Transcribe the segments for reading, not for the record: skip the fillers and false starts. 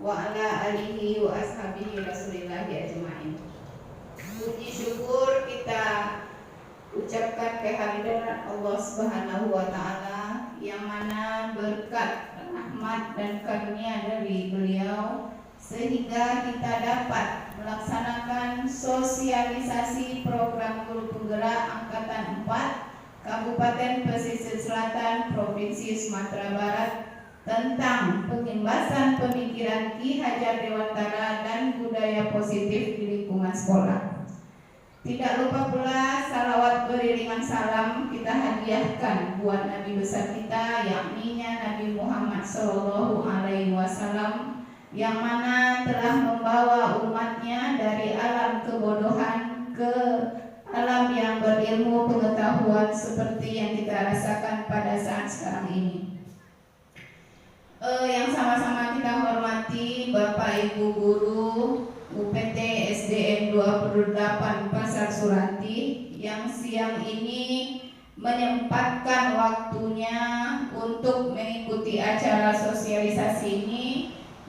wa ala alihi wa ashabihi rasulillahi ajma'in. Puji syukur kita ucapkan kehadiran Allah Subhanahu wa taala yang mana berkat rahmat dan karunia dari beliau sehingga kita dapat melaksanakan sosialisasi program guru penggerak angkatan 4 Kabupaten Pesisir Selatan Provinsi Sumatera Barat tentang pengimbasan pemikiran Ki Hajar Dewantara dan budaya positif di lingkungan sekolah. Tidak lupa pula salawat beriringan salam kita hadiahkan buat Nabi besar kita, yakni Nabi Muhammad SAW, yang mana telah membawa umatnya dari alam kebodohan ke alam yang berilmu pengetahuan seperti yang kita rasakan pada saat sekarang ini. Yang sama-sama kita hormati Bapak Ibu Guru UPT SDN 28 Pasar Suranti yang siang ini menyempatkan waktunya untuk mengikuti acara sosialisasi ini,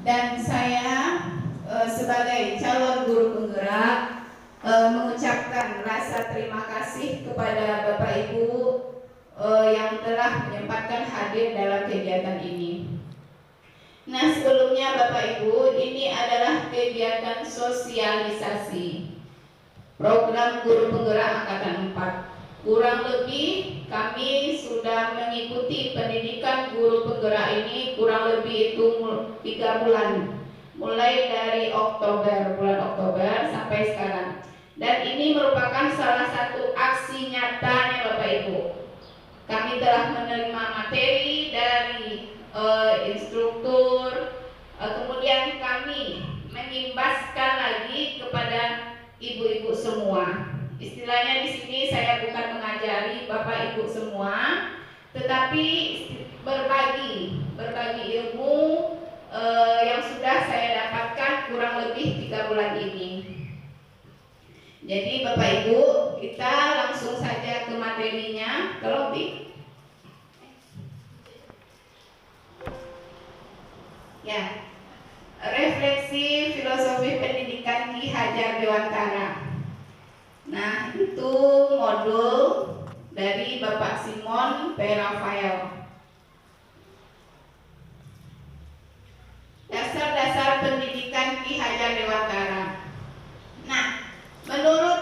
dan saya sebagai calon guru penggerak mengucapkan rasa terima kasih kepada Bapak Ibu yang telah menyempatkan hadir dalam kegiatan ini. Nah, sebelumnya Bapak Ibu, ini adalah kegiatan sosialisasi program guru penggerak angkatan 4. Kurang lebih kami sudah mengikuti pendidikan guru penggerak ini kurang lebih itu 3 bulan, mulai dari bulan Oktober sampai sekarang. Dan ini merupakan salah satu aksi nyatanya Bapak Ibu. Kami telah menerima materi dari instruktur, kemudian kami mengimbaskan lagi kepada ibu-ibu semua. Istilahnya di sini saya bukan mengajari Bapak Ibu semua, tetapi berbagi ilmu yang sudah saya dapatkan kurang lebih 3 bulan ini. Jadi Bapak Ibu, kita langsung saja ke materinya. Tolong ya, refleksi filosofi pendidikan Ki Hajar Dewantara. Nah, itu modul dari Bapak Simon P. Rafael. Dasar-dasar pendidikan Ki Hajar Dewantara. Nah, menurut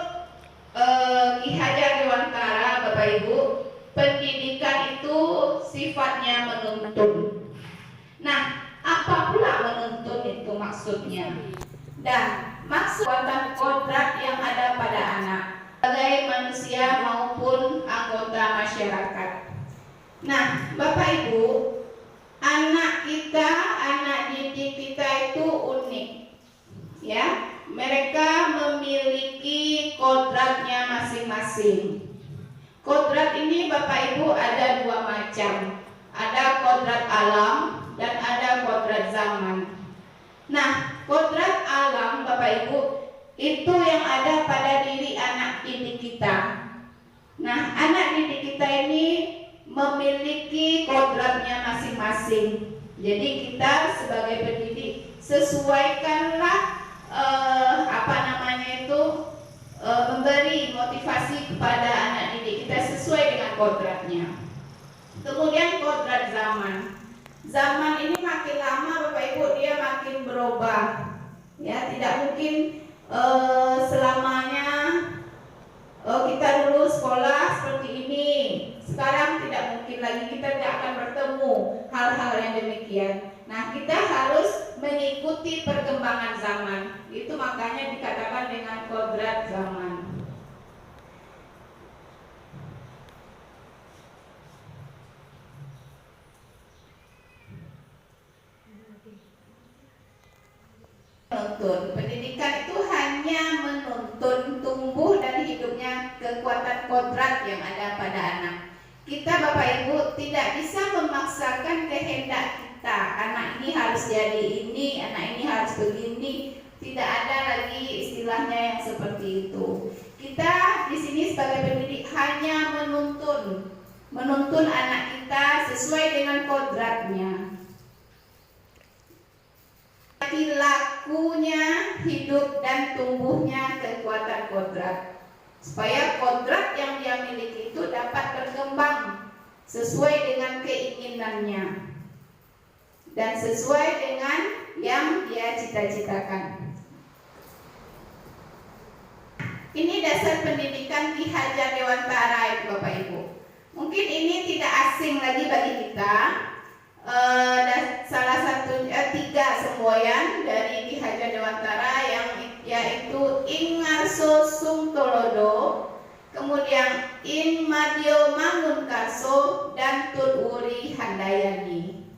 Ki Hajar Dewantara, Bapak Ibu, pendidikan itu sifatnya menuntun. Nah, apa pula menuntun itu maksudnya? Dan maksud kodrat yang ada pada anak sebagai manusia maupun anggota masyarakat. Nah, Bapak Ibu, anak kita, anak didik kita itu unik, ya. Mereka memiliki kodratnya masing-masing. Kodrat ini Bapak Ibu ada 2 macam. Ada kodrat alam dan ada kodrat zaman. Nah, kodrat alam Bapak Ibu itu yang ada pada diri anak didik kita. Nah, anak didik kita ini memiliki kodratnya masing-masing. Jadi kita sebagai pendidik sesuaikanlah memberi motivasi kepada anak didik kita sesuai dengan kodratnya. Kemudian kodrat zaman. Zaman ini makin lama Bapak Ibu dia makin berubah. Ya, tidak mungkin selamanya kita dulu sekolah seperti ini. Sekarang tidak mungkin lagi, kita tidak akan bertemu hal-hal yang demikian. Nah, kita harus mengikuti perkembangan zaman. Itu makanya dikatakan dengan kodrat zaman. Pendidikan itu hanya menuntun tumbuh dan hidupnya kekuatan kodrat yang ada pada anak. Kita Bapak Ibu tidak bisa memaksakan kehendak kita. Anak ini harus jadi ini, anak ini harus begini. Tidak ada lagi istilahnya yang seperti itu. Kita di sini sebagai pendidik hanya menuntun anak kita sesuai dengan kodratnya. memperbaiki lakunya, hidup dan tumbuhnya kekuatan kodrat, supaya kodrat yang dia miliki itu dapat berkembang sesuai dengan keinginannya dan sesuai dengan yang dia cita-citakan. Ini dasar pendidikan Ki Hajar Dewantara itu Bapak Ibu. Mungkin ini tidak asing lagi bagi kita. Salah satu 3 semboyan dari Ki Hajar Dewantara yang yaitu Ing Ngarso Sungtolodo, kemudian In Madio Mangunkarso dan Tun Wuri Handayani.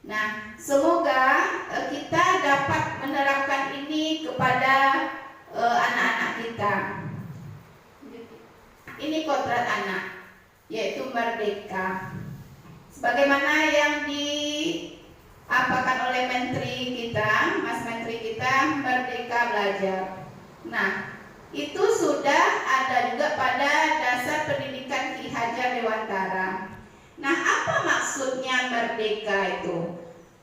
Nah, semoga kita dapat menerapkan ini kepada anak-anak kita. Ini kodrat anak, yaitu merdeka. Sebagaimana yang diapakan oleh menteri kita, Mas Menteri kita, merdeka belajar. Nah, itu sudah ada juga pada dasar pendidikan Ki Hajar Dewantara. Nah, apa maksudnya merdeka itu?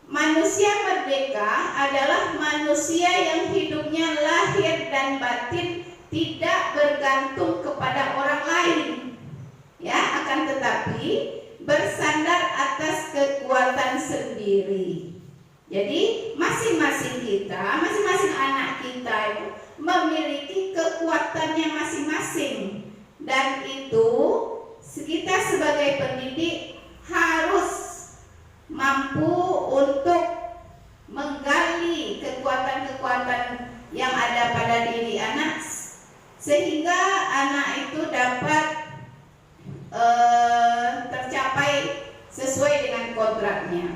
Manusia merdeka adalah manusia yang hidupnya lahir dan batin tidak bergantung kepada orang lain, ya, akan tetapi bersandar atas kekuatan sendiri. Jadi masing-masing kita, masing-masing anak kita itu memiliki kekuatannya masing-masing, dan itu kita sebagai pendidik harus mampu untuk menggali kekuatan-kekuatan yang ada pada diri anak, sehingga anak itu dapat tercapai sesuai dengan kodratnya.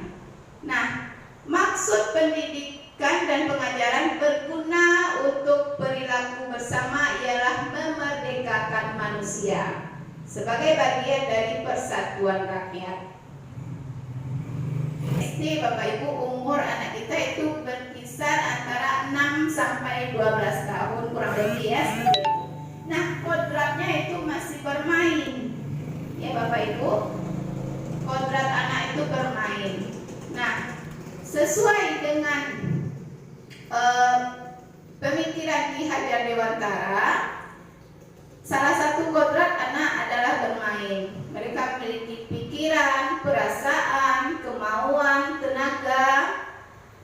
Nah, maksud pendidikan dan pengajaran berguna untuk perilaku bersama ialah memerdekakan manusia sebagai bagian dari persatuan rakyat. SD Bapak Ibu, umur anak kita itu berkisar antara 6 sampai 12 tahun kurang lebih, ya, seperti itu. Nah, kodratnya itu masih bermain, ya Bapak Ibu. Kodrat anak itu bermain. Nah, sesuai dengan pemikiran Ki Hajar Dewantara, salah satu kodrat anak adalah bermain. Mereka memiliki pikiran, perasaan, kemauan, tenaga,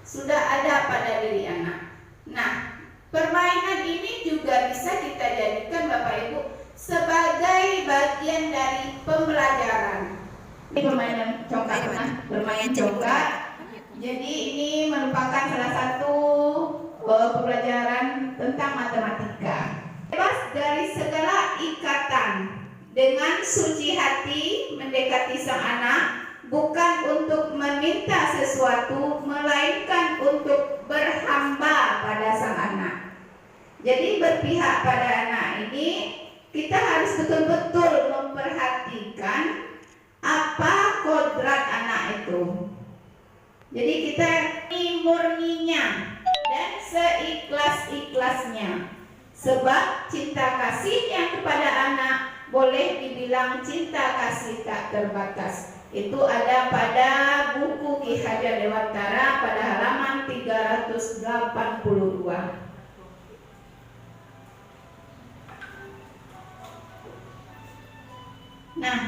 sudah ada pada diri anak. Nah, permainan ini juga bisa kita jadikan Bapak Ibu sebagai bagian dari pembelajaran. Ini permainan congkak, bermain congkak. Jadi ini merupakan salah satu pembelajaran tentang matematika. Bebas dari segala ikatan, dengan suci hati mendekati sang anak, bukan untuk meminta sesuatu, melainkan untuk berhamba pada sang anak. Jadi berpihak pada anak ini, kita harus betul-betul memperhatikan apa kodrat anak itu. Jadi kita murninya dan seikhlas-ikhlasnya, sebab cinta kasihnya kepada anak boleh dibilang cinta kasih tak terbatas. Itu ada pada buku Ki Hajar Dewantara pada halaman 382. Nah,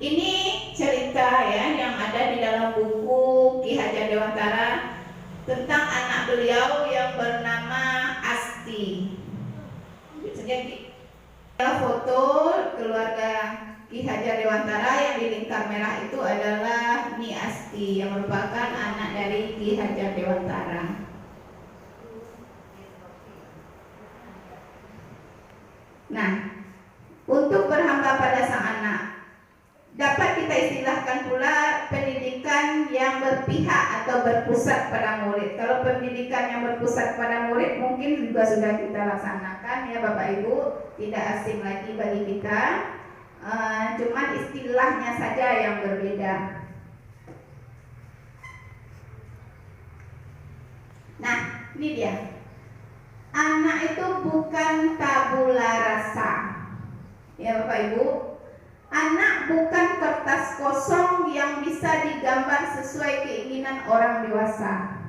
ini cerita ya yang ada di dalam buku Ki Hajar Dewantara tentang anak beliau yang bernama Asti. Jadi foto keluarga Ki Hajar Dewantara yang di lingkar merah itu adalah Ni Asti yang merupakan anak dari Ki Hajar Dewantara. Nah, untuk berhamba pada sang anak, dapat kita istilahkan pula pendidikan yang berpihak atau berpusat pada murid. Kalau pendidikan yang berpusat pada murid mungkin juga sudah kita laksanakan ya Bapak Ibu, tidak asing lagi bagi kita, cuman istilahnya saja yang berbeda. Nah, ini dia. Anak itu bukan tabula rasa, ya Bapak Ibu. Anak bukan kertas kosong yang bisa digambar sesuai keinginan orang dewasa.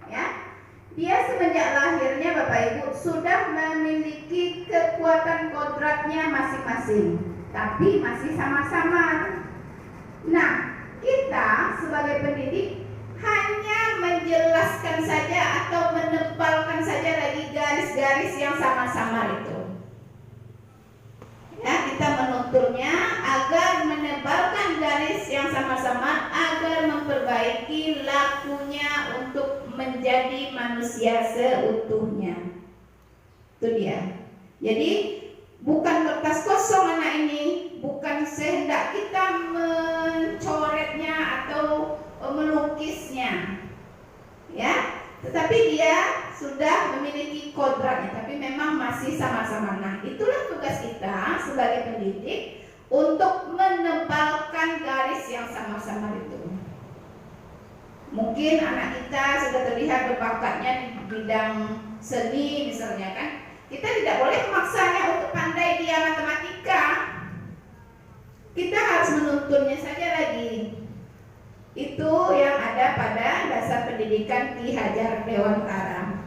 Ya, Dia semenjak lahirnya Bapak Ibu sudah memiliki kekuatan kodratnya masing-masing, tapi masih sama-sama. Nah, kita sebagai pendidik hanya menjelaskan saja atau menempalkan saja lagi garis-garis yang sama-sama itu. Ya, kita menuntunnya agar menebalkan garis yang sama-sama agar memperbaiki lakunya untuk menjadi manusia seutuhnya. Itu dia. Jadi bukan kertas kosong anak ini, bukan sehendak kita mencoretnya atau melukisnya, ya. Tetapi dia sudah memiliki kodratnya, tapi memang masih sama-sama. Nah, itulah tugas kita sebagai pendidik untuk menebalkan garis yang sama-sama itu. Mungkin anak kita sudah terlihat berbakatnya di bidang seni misalnya kan. Kita tidak boleh memaksanya untuk pandai dia matematika. Kita harus menuntunnya saja lagi. Itu yang ada pada dasar pendidikan Ki Hajar Dewantara.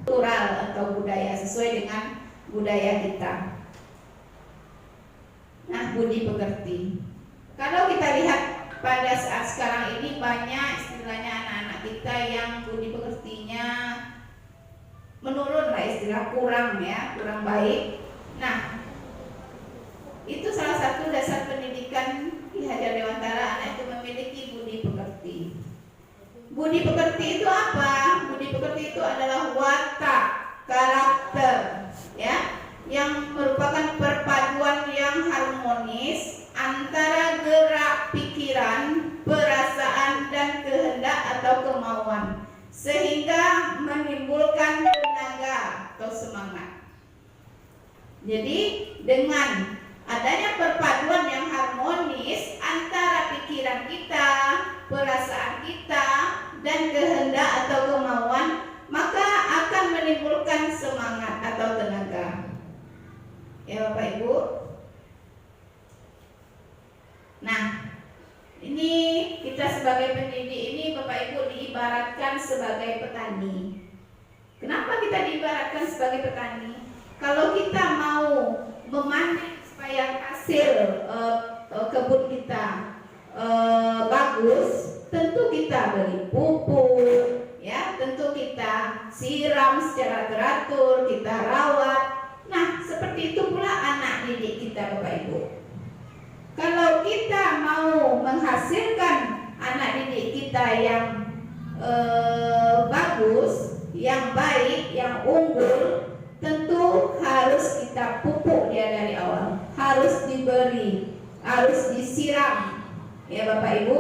Kultural atau budaya sesuai dengan budaya kita. Nah, budi pekerti. Kalau kita lihat pada saat sekarang ini banyak istilahnya anak-anak kita yang budi pekertinya menurun lah, istilah kurang ya, kurang baik. Nah, itu salah satu dasar pendidikan Ki Hajar Dewantara, anak itu memiliki budi pekerti. Budi pekerti itu apa? Budi pekerti itu adalah watak, karakter, ya, yang merupakan perpaduan yang harmonis antara gerak pikiran, perasaan, dan kehendak atau kemauan, sehingga menimbulkan tenaga atau semangat. Jadi dengan adanya perpaduan yang harmonis antara pikiran kita, perasaan kita, dan kehendak atau kemauan, maka akan menimbulkan semangat atau tenaga. Ya Bapak Ibu. Nah, ini kita sebagai pendidik ini Bapak Ibu diibaratkan sebagai petani. Kenapa kita diibaratkan sebagai petani? Kalau kita mau memanen supaya hasil kebun kita bagus, tentu kita beri pupuk, ya, tentu kita siram secara teratur, kita rawat. Nah, seperti itu pula anak didik kita Bapak Ibu. Kalau kita mau menghasilkan anak didik kita yang bagus, yang baik, yang unggul, tentu harus kita pupuk dia dari awal, harus diberi, harus disiram. Ya Bapak Ibu,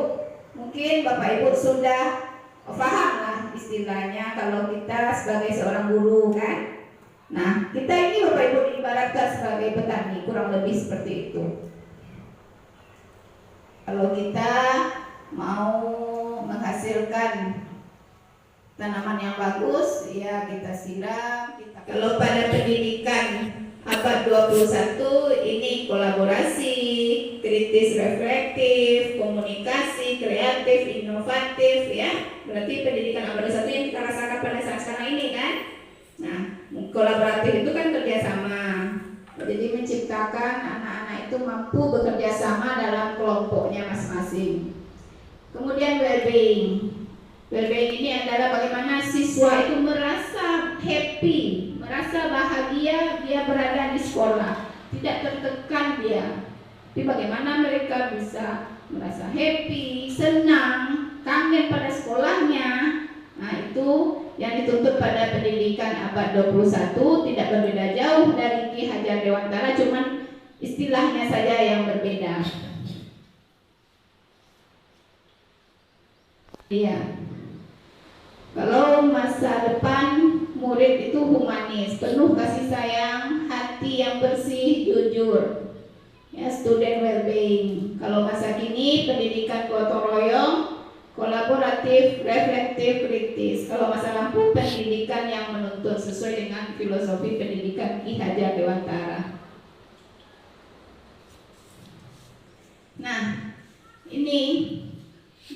mungkin Bapak Ibu sudah paham lah istilahnya kalau kita sebagai seorang guru kan. Nah, kita ini Bapak Ibu diibaratkan sebagai petani, kurang lebih seperti itu. Kalau kita mau menghasilkan tanaman yang bagus, ya kita siram. Kalau pada pendidikan abad 21 ini kolaborasi, kritis reflektif, komunikasi, kreatif, inovatif, ya. Berarti pendidikan abad 21 yang kita rasakan pada saat sekarang ini kan. Nah, kolaboratif itu kan kerjasama. Jadi menciptakan anak-anak itu mampu bekerja sama dalam kelompoknya masing-masing. Kemudian well-being. Well-being ini adalah bagaimana siswa itu merasa happy, merasa bahagia dia berada di sekolah, tidak tertekan dia. Tapi bagaimana mereka bisa merasa happy, senang, kangen pada sekolahnya. Nah, itu yang dituntut pada pendidikan abad 21, tidak berbeda jauh dari Ki Hajar Dewantara, cuman istilahnya saja yang berbeda. Iya. Kalau masa depan murid itu humanis, penuh kasih sayang, hati yang bersih, jujur. Ya, student well-being. Kalau masa kini pendidikan gotong royong, kolaboratif, reflektif, kritis. Kalau masa lampu pendidikan yang menuntut sesuai dengan filosofi pendidikan Ki Hajar Dewantara. Nah, ini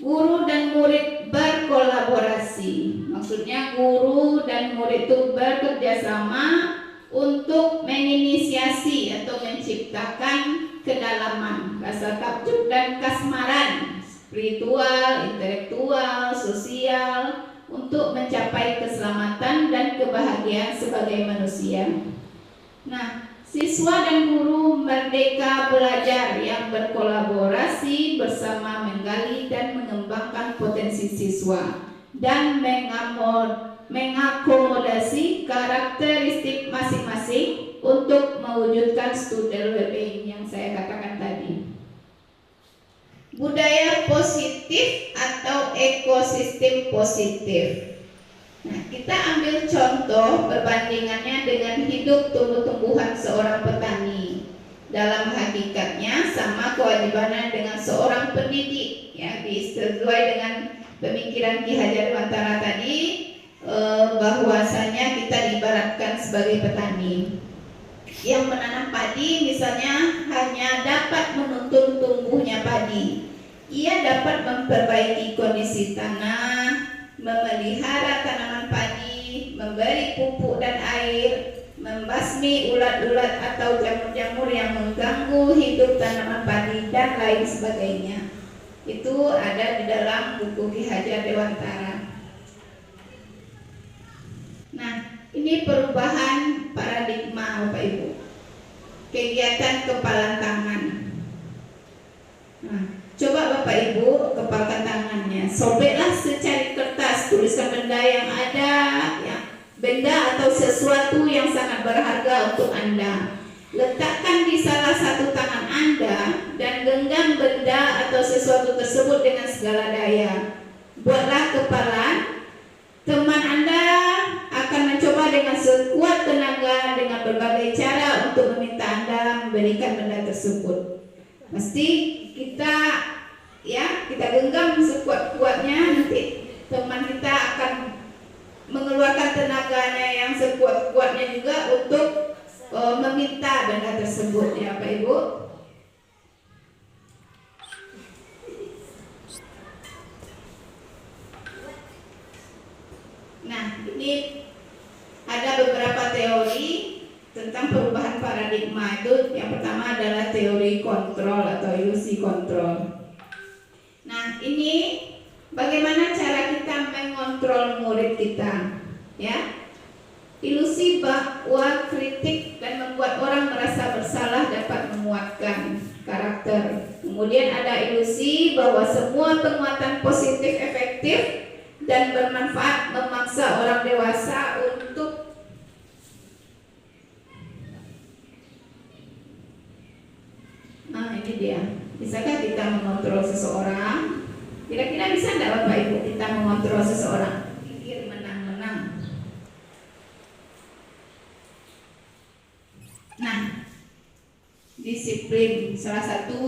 Guru dan murid berkolaborasi. Maksudnya guru dan murid itu bekerja sama untuk menginisiasi atau menciptakan kedalaman, rasa takjub dan kasmaran, spiritual, intelektual, sosial, untuk mencapai keselamatan dan kebahagiaan sebagai manusia. Nah, siswa dan guru merdeka belajar yang berkolaborasi bersama menggali dan mengembangkan potensi siswa dan mengakomodasi karakteristik masing-masing untuk mewujudkan student well-being yang saya katakan tadi. Budaya positif atau ekosistem positif. Nah, kita ambil contoh perbandingannya dengan hidup tumbuh-tumbuhan seorang petani. Dalam hakikatnya sama kewajibannya dengan seorang pendidik, ya, sesuai dengan pemikiran Ki Hajar Dewantara tadi, bahwasanya kita diibaratkan sebagai petani yang menanam padi, misalnya hanya dapat menuntun tumbuhnya padi. Ia dapat memperbaiki kondisi tanah, memelihara tanaman padi, memberi pupuk dan air, membasmi ulat-ulat atau jamur-jamur yang mengganggu hidup tanaman padi, dan lain sebagainya. Itu ada di dalam buku Ki Hajar Dewantara. Nah, ini perubahan paradigma Bapak Ibu. Kegiatan kepalan tangan. Nah, coba Bapak Ibu kepalkan tangannya, sobeklah secari kertas, tuliskan benda yang ada, ya, benda atau sesuatu yang sangat berharga untuk Anda. Letakkan di salah satu tangan Anda dan genggam benda atau sesuatu tersebut dengan segala daya. Buatlah kepalan. Teman Anda akan mencoba dengan sekuat tenaga dengan berbagai cara untuk meminta Anda memberikan benda tersebut. Mesti kita genggam sekuat-kuatnya, nanti teman kita akan mengeluarkan tenaganya yang sekuat-kuatnya juga untuk meminta benda tersebut, ya Pak Ibu. Nah, ini ada beberapa teori tentang perubahan paradigma itu. Yang pertama adalah teori kontrol atau ilusi kontrol. Nah, ini bagaimana cara kita mengontrol murid kita, ya? Ilusi bahwa kritik dan membuat orang merasa bersalah dapat menguatkan karakter. Kemudian ada ilusi bahwa semua penguatan positif efektif dan bermanfaat memaksa orang dewasa untuk ini dia. Bisakah kita mengontrol seseorang? Kira-kira bisa tidak Bapak Ibu kita mengontrol seseorang? Pikir menang-menang. Nah, disiplin salah satu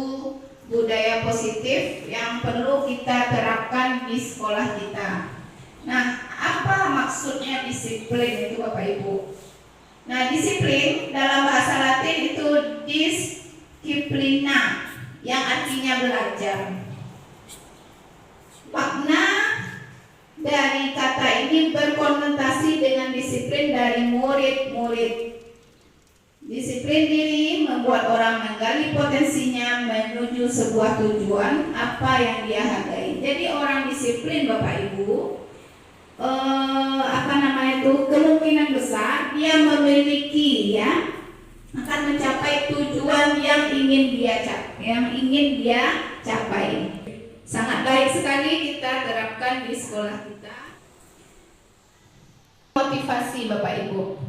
budaya positif yang perlu kita terapkan di sekolah kita. Nah, apa maksudnya disiplin itu Bapak Ibu? Nah, disiplin dalam bahasa Latin itu disciplina, yang artinya belajar. Makna dari kata ini berkonotasi dengan disiplin dari murid-murid. Disiplin diri membuat orang menggali potensinya menuju sebuah tujuan apa yang dia hargai. Jadi orang disiplin Bapak Ibu, kemungkinan besar dia memiliki, ya, akan mencapai tujuan yang ingin dia capai. Sangat baik sekali kita terapkan di sekolah kita. Motivasi Bapak Ibu.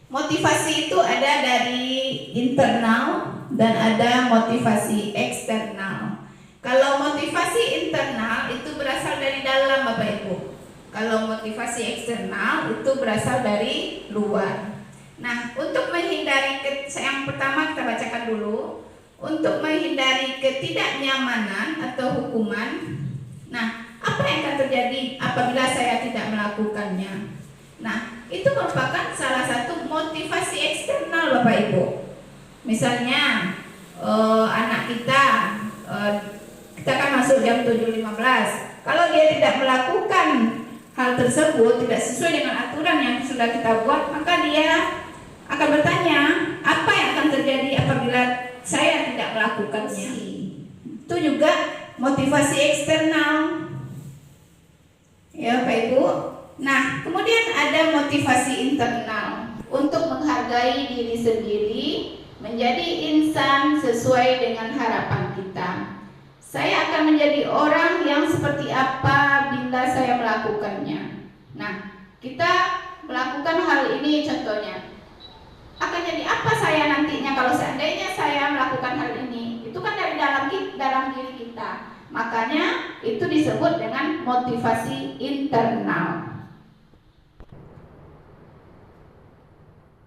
Motivasi itu ada dari internal dan ada motivasi eksternal. Kalau motivasi internal itu berasal dari dalam Bapak Ibu. Kalau motivasi eksternal itu berasal dari luar. Nah, untuk menghindari yang pertama kita bacakan dulu. Untuk menghindari ketidaknyamanan atau hukuman. Nah, apa yang akan terjadi apabila saya tidak melakukannya? Nah, itu merupakan salah satu motivasi eksternal Bapak Ibu. Misalnya anak kita kita akan masuk jam 7.15. Kalau dia tidak melakukan hal tersebut, tidak sesuai dengan aturan yang sudah kita buat, maka dia akan bertanya, apa yang akan terjadi apabila saya tidak melakukannya. Itu juga motivasi eksternal, ya Bapak Ibu. Nah, kemudian ada motivasi internal, untuk menghargai diri sendiri, menjadi insan sesuai dengan harapan kita. Saya akan menjadi orang yang seperti apa bila saya melakukannya. Nah, kita melakukan hal ini contohnya, akan jadi apa saya nantinya kalau seandainya saya melakukan hal ini. Itu kan dari dalam diri kita. Makanya itu disebut dengan motivasi internal.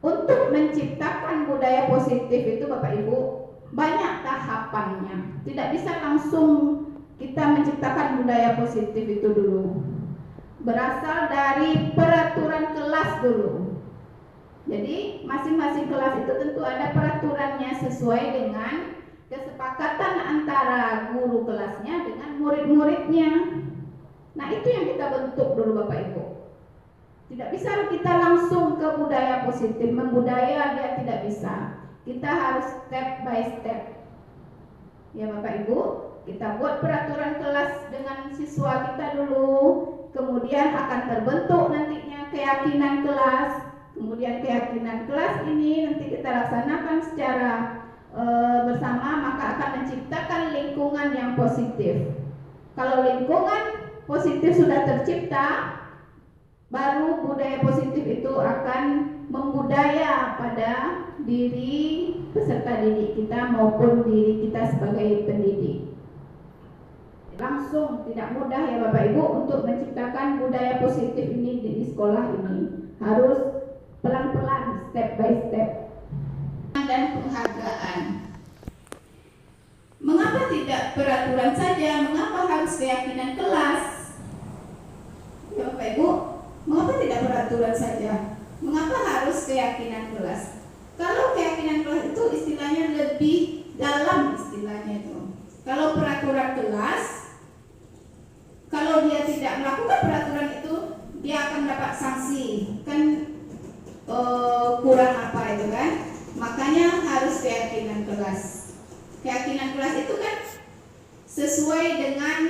Untuk menciptakan budaya positif itu Bapak Ibu, banyak tahapannya. Tidak bisa langsung kita menciptakan budaya positif itu dulu. Berasal dari peraturan kelas dulu. Jadi masing-masing kelas itu tentu ada peraturannya sesuai dengan kesepakatan antara guru kelasnya dengan murid-muridnya. Nah, itu yang kita bentuk dulu Bapak Ibu. Tidak bisa kita langsung ke budaya positif, membudaya dia tidak bisa. Kita harus step by step. Ya Bapak Ibu, kita buat peraturan kelas dengan siswa kita dulu, kemudian akan terbentuk nantinya keyakinan kelas. Kemudian keyakinan kelas ini nanti kita laksanakan secara bersama, maka akan menciptakan lingkungan yang positif. Kalau lingkungan positif sudah tercipta, baru budaya positif itu akan membudaya pada diri peserta didik kita maupun diri kita sebagai pendidik. Langsung tidak mudah ya Bapak Ibu untuk menciptakan budaya positif ini di sekolah ini. Harus pelan-pelan, step by step. Dan penghargaan. Mengapa tidak peraturan saja? Mengapa harus keyakinan kelas? Ya Bapak Ibu, mengapa tidak peraturan saja? Mengapa harus keyakinan kelas? Kalau keyakinan kelas itu istilahnya lebih dalam istilahnya itu. Kalau peraturan kelas, kalau dia tidak melakukan peraturan itu, dia akan dapat sanksi. Kan kurang apa itu kan? Makanya harus keyakinan kelas. Keyakinan kelas itu kan sesuai dengan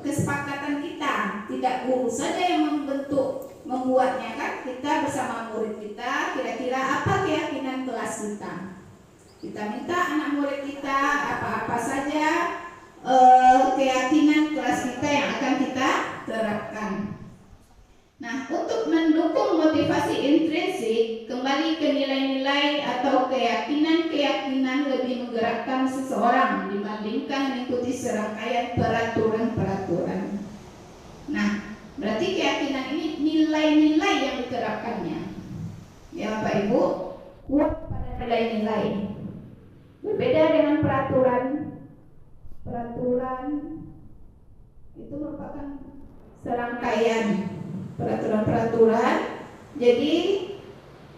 kesepakatan kita. Tidak guru saja yang membuatnya kan. Kita bersama murid kita, kira-kira apa keyakinan kelas kita. Kita minta anak murid kita apa-apa saja keyakinan kelas kita yang akan kita terapkan. Nah, untuk mendukung motivasi intrinsik, kembali ke nilai-nilai atau keyakinan-keyakinan lebih menggerakkan seseorang dibandingkan mengikuti serangkaian peraturan-peraturan. Nah, berarti keyakinan ini nilai-nilai yang diterapkannya. Ya Bapak Ibu, kuat pada nilai-nilai. Berbeda dengan peraturan. Peraturan itu merupakan serangkaian peraturan-peraturan. Jadi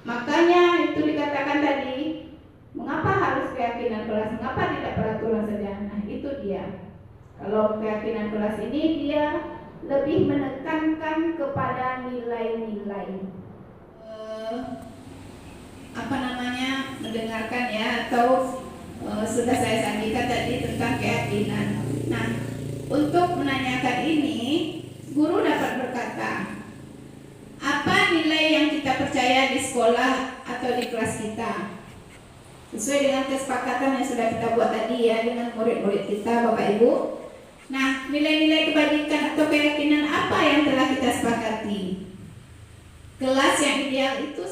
makanya itu dikatakan tadi, mengapa harus keyakinan kelas, mengapa tidak peraturan saja. Nah, itu dia. Kalau keyakinan kelas ini dia lebih menekankan kepada nilai-nilai. Mendengarkan ya, atau sudah saya sampaikan tadi tentang keyakinan. Nah, untuk menanyakan ini, guru dapat berkata, apa nilai yang kita percaya di sekolah atau di kelas kita? Sesuai dengan kesepakatan yang sudah kita buat tadi ya dengan murid-murid kita, Bapak Ibu. Nah, nilai-nilai kebajikan atau keyakinan apa yang telah kita sepakati? Kelas yang ideal itu